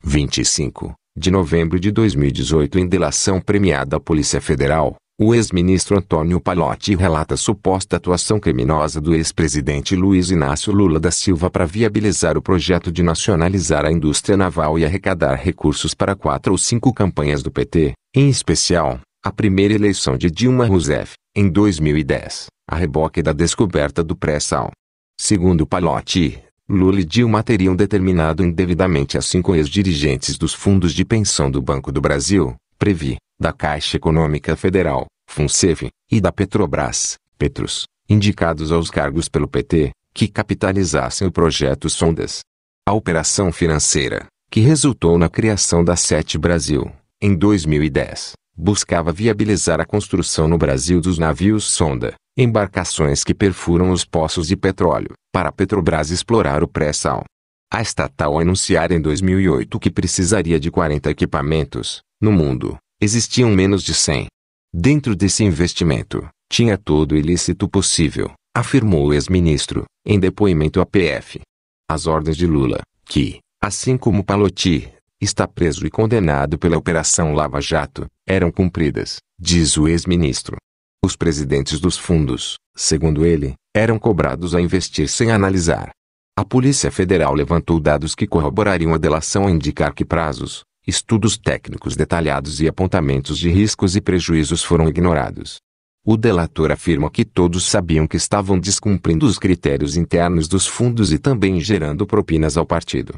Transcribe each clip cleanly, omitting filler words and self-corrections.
25 de novembro de 2018, em delação premiada à Polícia Federal, o ex-ministro Antônio Pallotti relata a suposta atuação criminosa do ex-presidente Luiz Inácio Lula da Silva para viabilizar o projeto de nacionalizar a indústria naval e arrecadar recursos para 4 ou 5 campanhas do PT, em especial, a primeira eleição de Dilma Rousseff, em 2010, a reboque da descoberta do pré-sal. Segundo Pallotti, Lula e Dilma teriam determinado indevidamente a 5 ex-dirigentes dos fundos de pensão do Banco do Brasil, Previ, da Caixa Econômica Federal, FUNCEF, e da Petrobras, Petrus, indicados aos cargos pelo PT, que capitalizassem o projeto Sondas. A operação financeira, que resultou na criação da Sete Brasil, em 2010, buscava viabilizar a construção no Brasil dos navios sonda, embarcações que perfuram os poços de petróleo, para a Petrobras explorar o pré-sal. A estatal anunciara em 2008 que precisaria de 40 equipamentos. No mundo, existiam menos de 100. Dentro desse investimento, tinha todo o ilícito possível, afirmou o ex-ministro, em depoimento à PF. As ordens de Lula, que, assim como Pallotti, está preso e condenado pela Operação Lava Jato, eram cumpridas, diz o ex-ministro. Os presidentes dos fundos, segundo ele, eram cobrados a investir sem analisar. A Polícia Federal levantou dados que corroborariam a delação a indicar que prazos, estudos técnicos detalhados e apontamentos de riscos e prejuízos foram ignorados. O delator afirma que todos sabiam que estavam descumprindo os critérios internos dos fundos e também gerando propinas ao partido.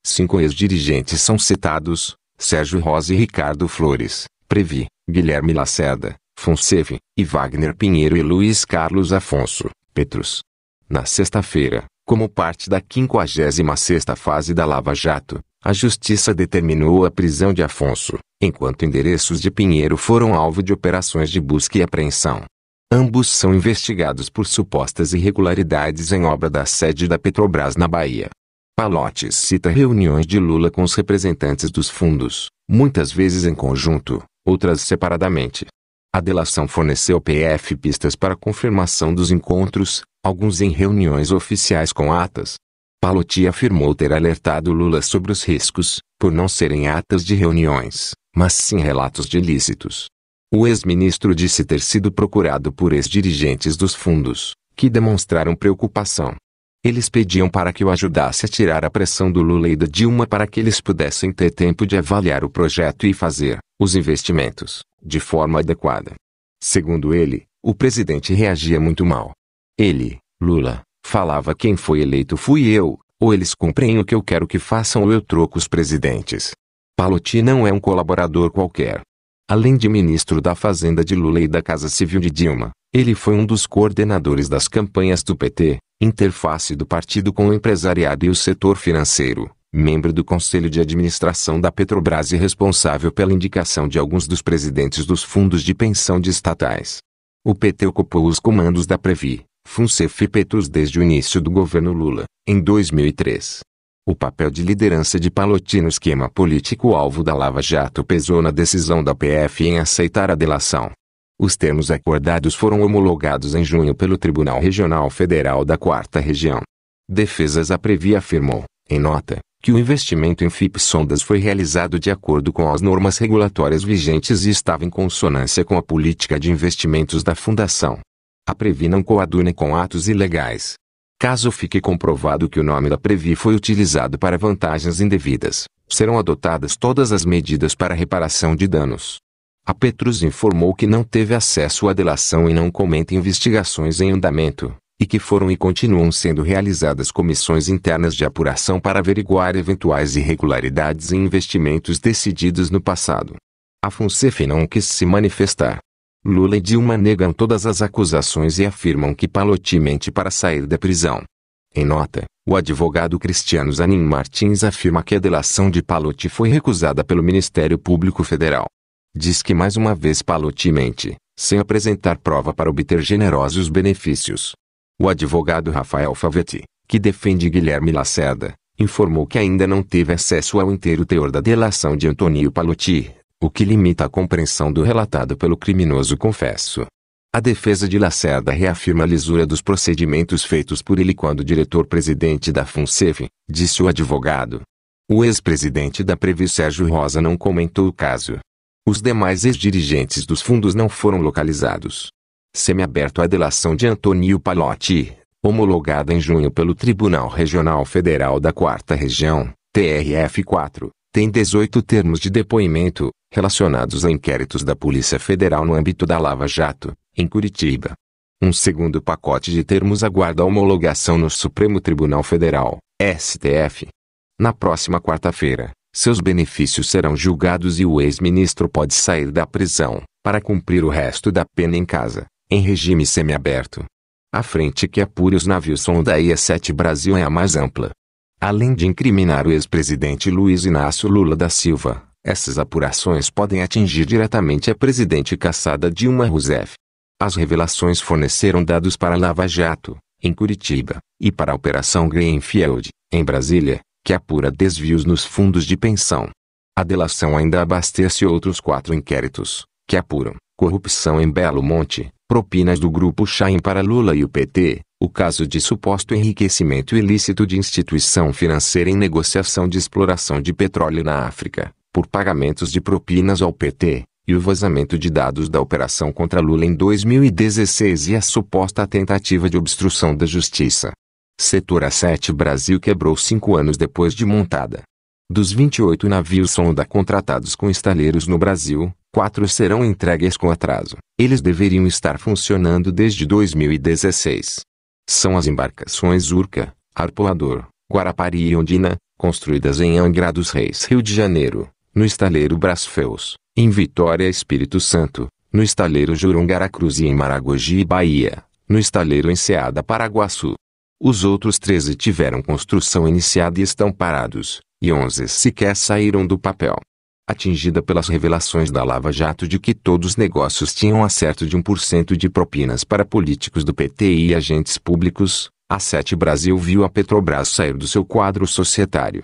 5 ex-dirigentes são citados: Sérgio Rosa e Ricardo Flores, Previ, Guilherme Lacerda, FUNCEF, e Wagner Pinheiro e Luiz Carlos Afonso, Petrus. Na sexta-feira, como parte da 56ª fase da Lava Jato, a Justiça determinou a prisão de Afonso, enquanto endereços de Pinheiro foram alvo de operações de busca e apreensão. Ambos são investigados por supostas irregularidades em obra da sede da Petrobras na Bahia. Pallotti cita reuniões de Lula com os representantes dos fundos, muitas vezes em conjunto, outras separadamente. A delação forneceu ao PF pistas para a confirmação dos encontros, alguns em reuniões oficiais com atas. Pallotti afirmou ter alertado Lula sobre os riscos, por não serem atas de reuniões, mas sim relatos de ilícitos. O ex-ministro disse ter sido procurado por ex-dirigentes dos fundos, que demonstraram preocupação. Eles pediam para que o ajudasse a tirar a pressão do Lula e da Dilma para que eles pudessem ter tempo de avaliar o projeto e fazer os investimentos de forma adequada. Segundo ele, o presidente reagia muito mal. Ele, Lula, falava: quem foi eleito fui eu, ou eles cumprem o que eu quero que façam ou eu troco os presidentes. Pallotti não é um colaborador qualquer. Além de ministro da Fazenda de Lula e da Casa Civil de Dilma, ele foi um dos coordenadores das campanhas do PT, interface do partido com o empresariado e o setor financeiro, membro do Conselho de Administração da Petrobras e responsável pela indicação de alguns dos presidentes dos fundos de pensão de estatais. O PT ocupou os comandos da Previ, FUNCEF e Petrus desde o início do governo Lula, em 2003. O papel de liderança de Pallotti no esquema político alvo da Lava Jato pesou na decisão da PF em aceitar a delação. Os termos acordados foram homologados em junho pelo Tribunal Regional Federal da 4ª Região. Defesas a Previ afirmou, em nota, que o investimento em FIP Sondas foi realizado de acordo com as normas regulatórias vigentes e estava em consonância com a política de investimentos da Fundação. A Previ não coaduna com atos ilegais. Caso fique comprovado que o nome da Previ foi utilizado para vantagens indevidas, serão adotadas todas as medidas para reparação de danos. A Petrus informou que não teve acesso à delação e não comenta investigações em andamento, e que foram e continuam sendo realizadas comissões internas de apuração para averiguar eventuais irregularidades em investimentos decididos no passado. A FUNCEF não quis se manifestar. Lula e Dilma negam todas as acusações e afirmam que Pallotti mente para sair da prisão. Em nota, o advogado Cristiano Zanin Martins afirma que a delação de Pallotti foi recusada pelo Ministério Público Federal. Diz que mais uma vez Pallotti mente, sem apresentar prova para obter generosos benefícios. O advogado Rafael Favetti, que defende Guilherme Lacerda, informou que ainda não teve acesso ao inteiro teor da delação de Antônio Pallotti, o que limita a compreensão do relatado pelo criminoso confesso. A defesa de Lacerda reafirma a lisura dos procedimentos feitos por ele quando diretor-presidente da FUNSEF, disse o advogado. O ex-presidente da Previ Sérgio Rosa não comentou o caso. Os demais ex-dirigentes dos fundos não foram localizados. Semiaberto a delação de Antônio Palotti, homologada em junho pelo Tribunal Regional Federal da 4ª Região, TRF4, tem 18 termos de depoimento, relacionados a inquéritos da Polícia Federal no âmbito da Lava Jato, em Curitiba. Um segundo pacote de termos aguarda a homologação no Supremo Tribunal Federal, STF. Na próxima quarta-feira, seus benefícios serão julgados e o ex-ministro pode sair da prisão, para cumprir o resto da pena em casa, em regime semiaberto. A frente que apura os navios sonda A7 Brasil é a mais ampla. Além de incriminar o ex-presidente Luiz Inácio Lula da Silva, essas apurações podem atingir diretamente a presidente cassada Dilma Rousseff. As revelações forneceram dados para a Lava Jato, em Curitiba, e para a Operação Greenfield, em Brasília, que apura desvios nos fundos de pensão. A delação ainda abastece outros 4 inquéritos, que apuram corrupção em Belo Monte, propinas do Grupo Chaim para Lula e o PT, o caso de suposto enriquecimento ilícito de instituição financeira em negociação de exploração de petróleo na África, por pagamentos de propinas ao PT, e o vazamento de dados da operação contra Lula em 2016 e a suposta tentativa de obstrução da justiça. Setor A7 Brasil quebrou 5 anos depois de montada. Dos 28 navios sonda contratados com estaleiros no Brasil, 4 serão entregues com atraso. Eles deveriam estar funcionando desde 2016. São as embarcações Urca, Arpoador, Guarapari e Ondina, construídas em Angra dos Reis, Rio de Janeiro, no estaleiro Brasfels, em Vitória, Espírito Santo, no estaleiro Jurongara Cruz e em Maragogi, Bahia, no estaleiro Enseada, Paraguaçu. Os outros 13 tiveram construção iniciada e estão parados, e 11 sequer saíram do papel. Atingida pelas revelações da Lava Jato de que todos os negócios tinham acerto de 1% de propinas para políticos do PT e agentes públicos, a A7 Brasil viu a Petrobras sair do seu quadro societário.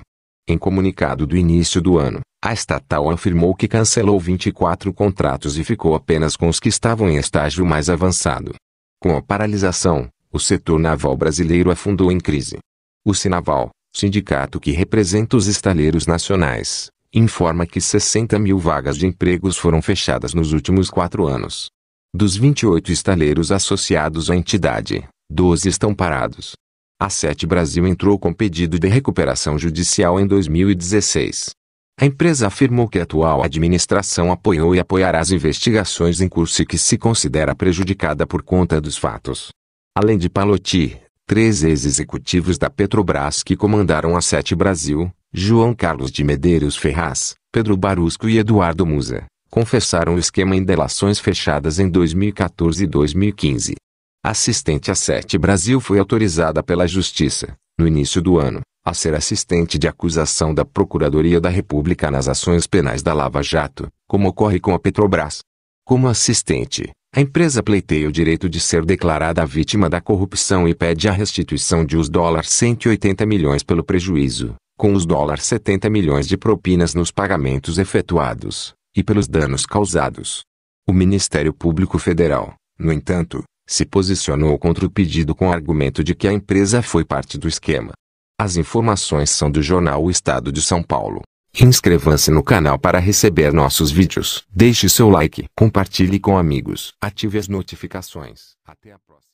Em comunicado do início do ano, a estatal afirmou que cancelou 24 contratos e ficou apenas com os que estavam em estágio mais avançado. Com a paralisação, o setor naval brasileiro afundou em crise. O Sinaval, sindicato que representa os estaleiros nacionais, informa que 60 mil vagas de empregos foram fechadas nos últimos 4 anos. Dos 28 estaleiros associados à entidade, 12 estão parados. A A7 Brasil entrou com pedido de recuperação judicial em 2016. A empresa afirmou que a atual administração apoiou e apoiará as investigações em curso e que se considera prejudicada por conta dos fatos. Além de Palotti, 3 ex-executivos da Petrobras que comandaram a A7 Brasil, João Carlos de Medeiros Ferraz, Pedro Barusco e Eduardo Musa, confessaram o esquema em delações fechadas em 2014 e 2015. A assistente A7 Brasil foi autorizada pela Justiça, no início do ano, a ser assistente de acusação da Procuradoria da República nas ações penais da Lava Jato, como ocorre com a Petrobras. Como assistente, a empresa pleiteia o direito de ser declarada vítima da corrupção e pede a restituição de os $180 milhões pelo prejuízo, com os $70 milhões de propinas nos pagamentos efetuados, e pelos danos causados. O Ministério Público Federal, no entanto, se posicionou contra o pedido com o argumento de que a empresa foi parte do esquema. As informações são do jornal O Estado de São Paulo. Inscreva-se no canal para receber nossos vídeos. Deixe seu like, compartilhe com amigos, ative as notificações. Até a próxima.